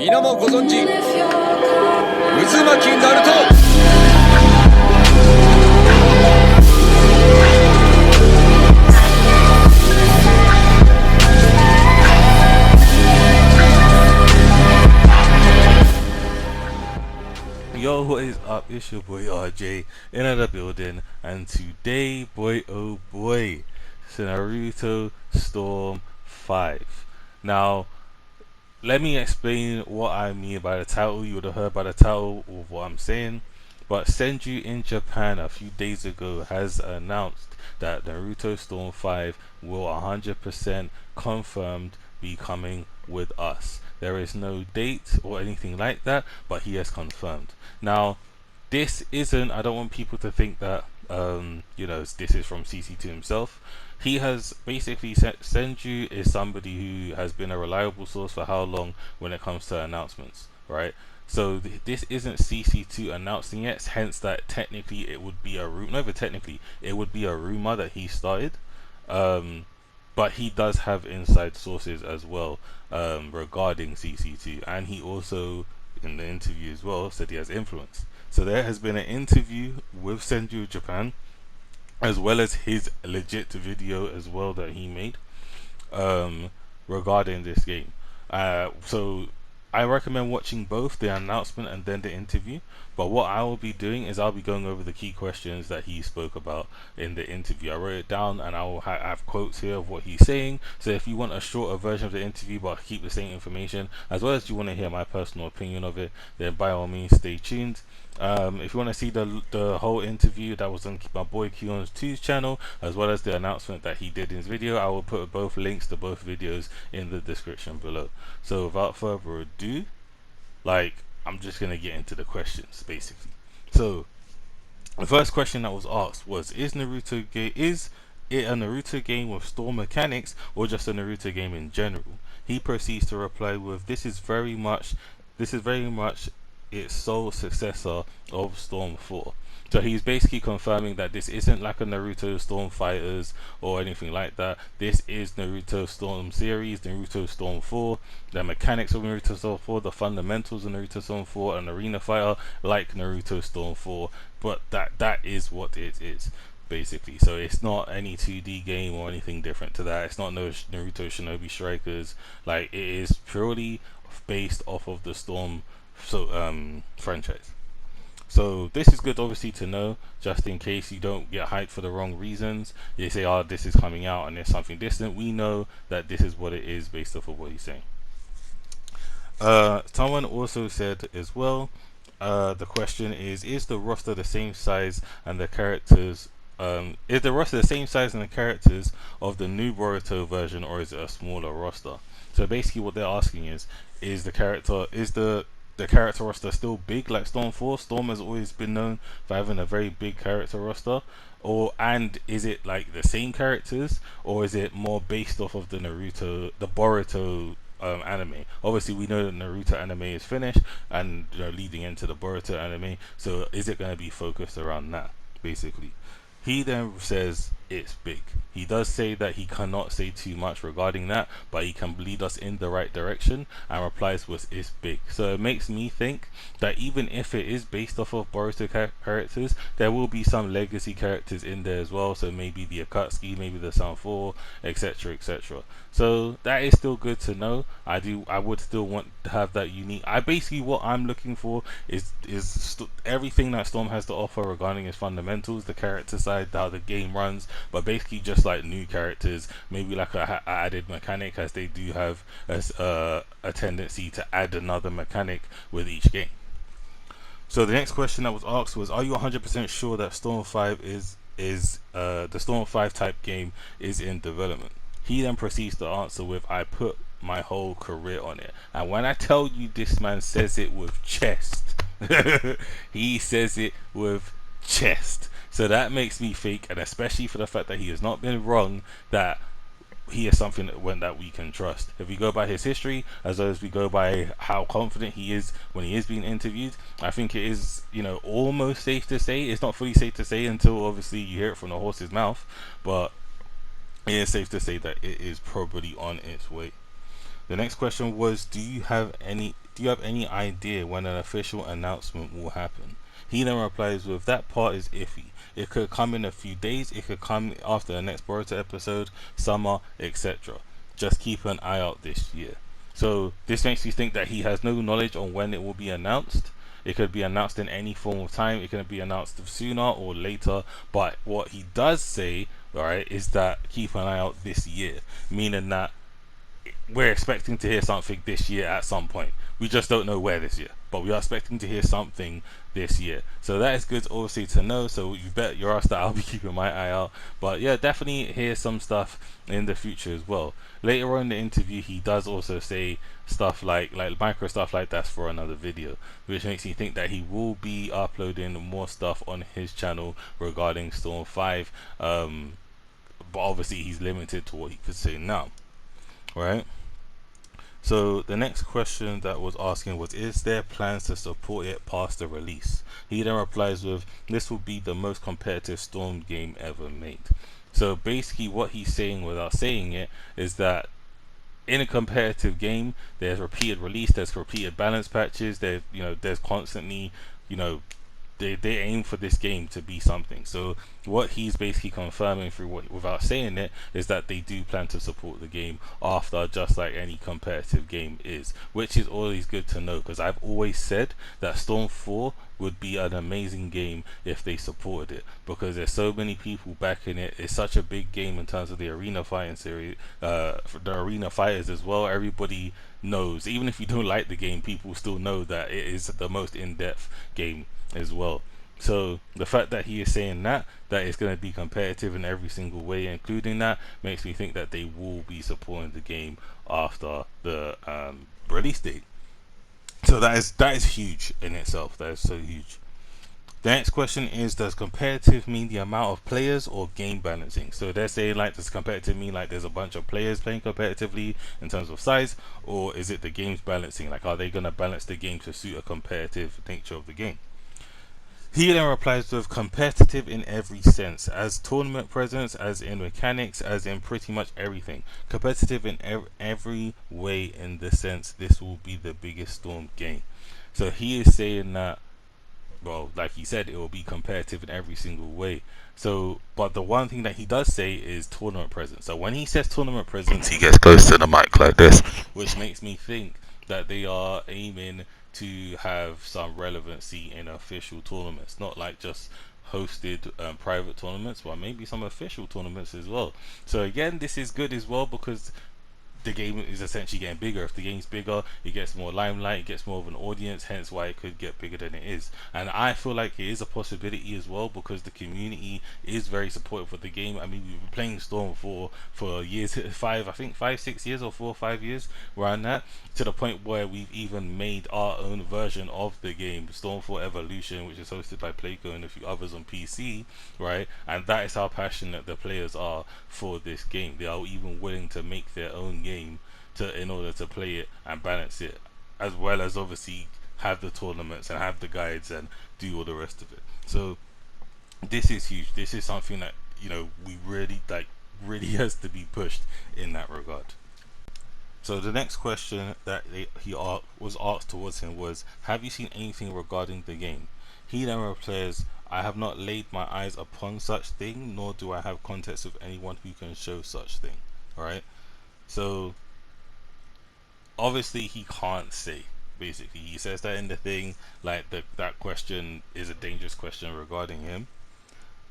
皆もご存知渦巻きナルト。 Yo, what is up? It's your boy RJ in another building, and today, boy oh boy, it's Naruto Storm 5. Now, let me explain what I mean by the title. You would have heard by the title of what I'm saying, but Senju in Japan a few days ago has announced that Naruto Storm 5 will 100% confirmed be coming with us. There is no date or anything like that, but he has confirmed. Now, this isn't, I don't want people to think that this is from CC2 himself. He has basically said Senju is somebody who has been a reliable source for how long when it comes to announcements, right? So this isn't CC2 announcing it, hence that technically it would be a rumor. Not even technically, it would be a rumor that he started. But he does have inside sources as well regarding CC2, and he also in the interview as well said he has influence. So there has been an interview with Senju Japan, as well as his legit video as well that he made regarding this game. So I recommend watching both the announcement and then the interview. But what I will be doing is I'll be going over the key questions that he spoke about in the interview. I wrote it down, and I will have quotes here of what he's saying. So if you want a shorter version of the interview but keep the same information, as well as you want to hear my personal opinion of it, then by all means stay tuned. If you want to see the whole interview that was on my boy Kion's 2's channel, as well as the announcement that he did in his video, I will put both links to both videos in the description below. So without further ado, I'm just gonna get into the questions basically. So the first question that was asked was, is it a Naruto game with Storm mechanics or just a Naruto game in general? He proceeds to reply with, this is very much its sole successor of Storm 4. So he's basically confirming that this isn't like a Naruto Storm Fighters or anything like that. This is Naruto Storm series, Naruto Storm 4, the mechanics of Naruto Storm 4, the fundamentals of Naruto Storm 4, an arena fighter like Naruto Storm 4, but that is what it is basically. So it's not any 2D game or anything different to that. It's not no Naruto Shinobi Strikers. Like, it is purely based off of the Storm franchise. So this is good obviously to know, just in case you don't get hyped for the wrong reasons. You say, oh, this is coming out and there's something distant. We know that this is what it is based off of what he's saying. Someone also said as well, the question is the roster the same size and the characters is the roster the same size and the characters of the new Boruto version, or is it a smaller roster? So basically what they're asking is the character roster still big like Storm 4? Storm has always been known for having a very big character roster, and is it like the same characters, or is it more based off of the Boruto anime? Obviously we know that Naruto anime is finished and leading into the Boruto anime, so is it going to be focused around that basically? He then says it's big. He does say that he cannot say too much regarding that, but he can lead us in the right direction, and replies with it's big. So it makes me think that even if it is based off of Boruto characters, there will be some legacy characters in there as well. So maybe the Akatsuki, maybe the Sound 4, etc, etc. So that is still good to know. I would still want to have that unique. Basically what I'm looking for is everything that Storm has to offer regarding his fundamentals, the character side, how the game runs, but basically just like new characters, maybe like a added mechanic, as they do have a tendency to add another mechanic with each game. So the next question that was asked was, are you 100% sure that Storm 5 is the Storm 5 type game is in development? He then proceeds to answer with, I put my whole career on it. And when I tell you this man says it with chest, he says it with chest. So that makes me think, and especially for the fact that he has not been wrong, that he is something that we can trust. If we go by his history, as well as we go by how confident he is when he is being interviewed, I think it is, almost safe to say. It's not fully safe to say until obviously you hear it from the horse's mouth, but it is safe to say that it is probably on its way. The next question was, do you have any idea when an official announcement will happen? He then replies with, that part is iffy. It could come in a few days, it could come after the next Boruto episode, summer, etc. Just keep an eye out this year. So this makes me think that he has no knowledge on when it will be announced. It could be announced in any form of time. It can be announced sooner or later. But what he does say, right, is that keep an eye out this year, meaning that we're expecting to hear something this year at some point. We just don't know where this year, but we are expecting to hear something this year. So that is good, obviously, to know. So you bet your ass that I'll be keeping my eye out. But yeah, definitely hear some stuff in the future as well. Later on in the interview, he does also say stuff like micro stuff like that's for another video, which makes me think that he will be uploading more stuff on his channel regarding Storm 5. But obviously, he's limited to what he could say now. Right. So the next question that was asking was, is there plans to support it past the release? He then replies with, this will be the most competitive Storm game ever made. So basically what he's saying without saying it is that in a competitive game, there's repeated release, there's repeated balance patches, there's constantly, you know, they aim for this game to be something. So what he's basically confirming without saying it is that they do plan to support the game after, just like any competitive game is, which is always good to know, because I've always said that Storm 4 would be an amazing game if they supported it, because there's so many people backing it. It's such a big game in terms of the arena fighting series, for the arena fighters as well. Everybody knows, even if you don't like the game, people still know that it is the most in-depth game as well. So the fact that he is saying that it's going to be competitive in every single way, including that, makes me think that they will be supporting the game after the release date. So that is huge in itself. That is so huge. The next question is, does competitive mean the amount of players or game balancing? So they're saying, like, does competitive mean like there's a bunch of players playing competitively in terms of size, or is it the game's balancing? Like, are they going to balance the game to suit a competitive nature of the game? He then replies with, competitive in every sense, as tournament presence, as in mechanics, as in pretty much everything. Competitive in every way, in the sense this will be the biggest Storm game. So he is saying that, well, like he said, it will be competitive in every single way. So, but the one thing that he does say is tournament presence. So when he says tournament presence, he gets close to the mic like this, which makes me think that they are aiming to have some relevancy in official tournaments, not like just hosted private tournaments, but maybe some official tournaments as well. So again, this is good as well, because the game is essentially getting bigger. If the game's bigger, it gets more limelight, it gets more of an audience, hence why it could get bigger than it is. And I feel like it is a possibility as well, because the community is very supportive of the game. I mean, we've been playing Storm for years, 5, 6 years, or 4 or 5 years, around that, to the point where we've even made our own version of the game, Storm 4 Evolution, which is hosted by Playco and a few others on PC, right? And that is how passionate the players are for this game. They are even willing to make their own game in order to play it and balance it, as well as obviously have the tournaments and have the guides and do all the rest of it. So this is huge. This is something that, we really has to be pushed in that regard. So the next question that was asked towards him was, have you seen anything regarding the game? He then replies, I have not laid my eyes upon such thing, nor do I have context with anyone who can show such thing. Alright? So obviously he can't say. Basically, he says that in the thing, like that question is a dangerous question regarding him.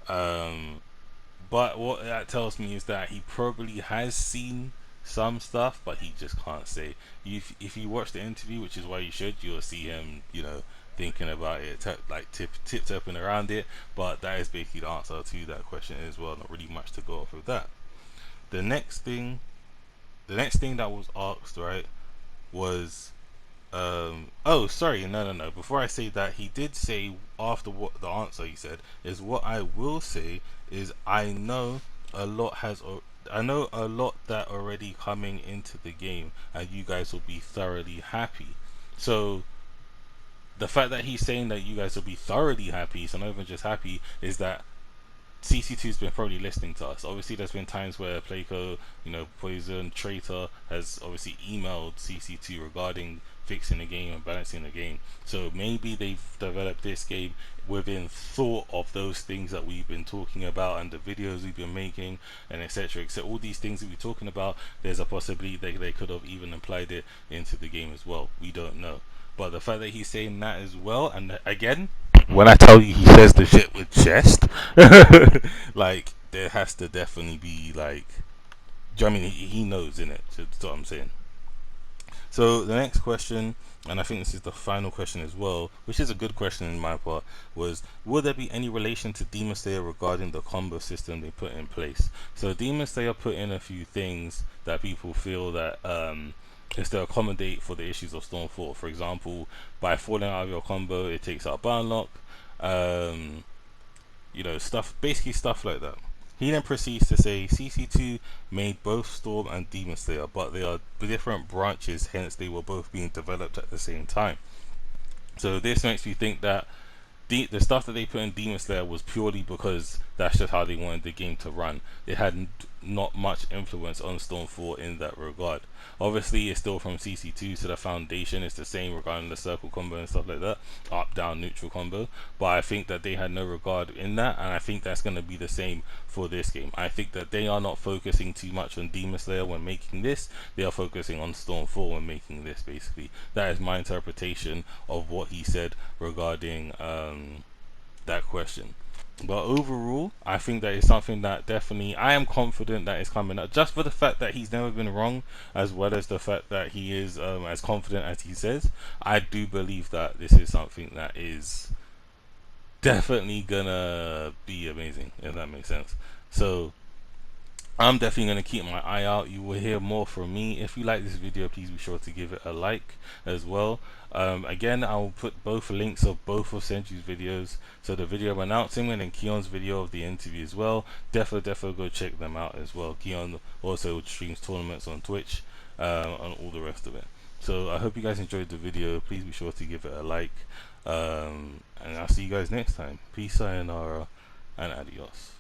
But what that tells me is that he probably has seen some stuff, but he just can't say. If you watch the interview, which is why you should, you'll see him, thinking about it, tip-tapping around it. But that is basically the answer to that question as well. Not really much to go off of that. The next thing that was asked, right, was oh, sorry, no, before I say that, he did say, after what the answer he said is, what I will say is, I know a lot that already coming into the game, and you guys will be thoroughly happy. So the fact that he's saying that you guys will be thoroughly happy, so not even just happy, is that CC2's been probably listening to us. Obviously, there's been times where Playco, Poison, Traitor has obviously emailed CC2 regarding fixing the game and balancing the game. So maybe they've developed this game within thought of those things that we've been talking about and the videos we've been making and etc. Except all these things that we're talking about, there's a possibility that they could have even applied it into the game as well. We don't know. But the fact that he's saying that as well, and again, when I tell you he says the shit with chest, like there has to definitely be like, do you know what I mean, he knows in it. So that's what I'm saying. So the next question, and I think this is the final question as well, which is a good question in my part, was will there be any relation to Demon Slayer regarding the combo system they put in place? So Demon Slayer put in a few things that people feel that is to accommodate for the issues of Storm4. For example, by falling out of your combo, it takes out bar unlock. Stuff, basically stuff like that. He then proceeds to say CC2 made both Storm and Demon Slayer, but they are different branches, hence they were both being developed at the same time. So this makes me think that the stuff that they put in Demon Slayer was purely because that's just how they wanted the game to run. It had not much influence on Storm4 in that regard. Obviously, it's still from CC2, so the foundation is the same regarding the circle combo and stuff like that, up, down, neutral combo. But I think that they had no regard in that, and I think that's going to be the same for this game. I think that they are not focusing too much on Demon Slayer when making this. They are focusing on Storm4 when making this, basically. That is my interpretation of what he said regarding that question. But overall, I think that is something that definitely I am confident that is coming up, just for the fact that he's never been wrong, as well as the fact that he is as confident as he says. I do believe that this is something that is definitely gonna be amazing, if that makes sense. So I'm definitely going to keep my eye out. You will hear more from me. If you like this video, please be sure to give it a like as well. Again, I will put both links of both of Senju's videos. So the video of announcing and then Keon's video of the interview as well. Definitely go check them out as well. Keon also streams tournaments on Twitch and all the rest of it. So I hope you guys enjoyed the video. Please be sure to give it a like. And I'll see you guys next time. Peace, sayonara, and adios.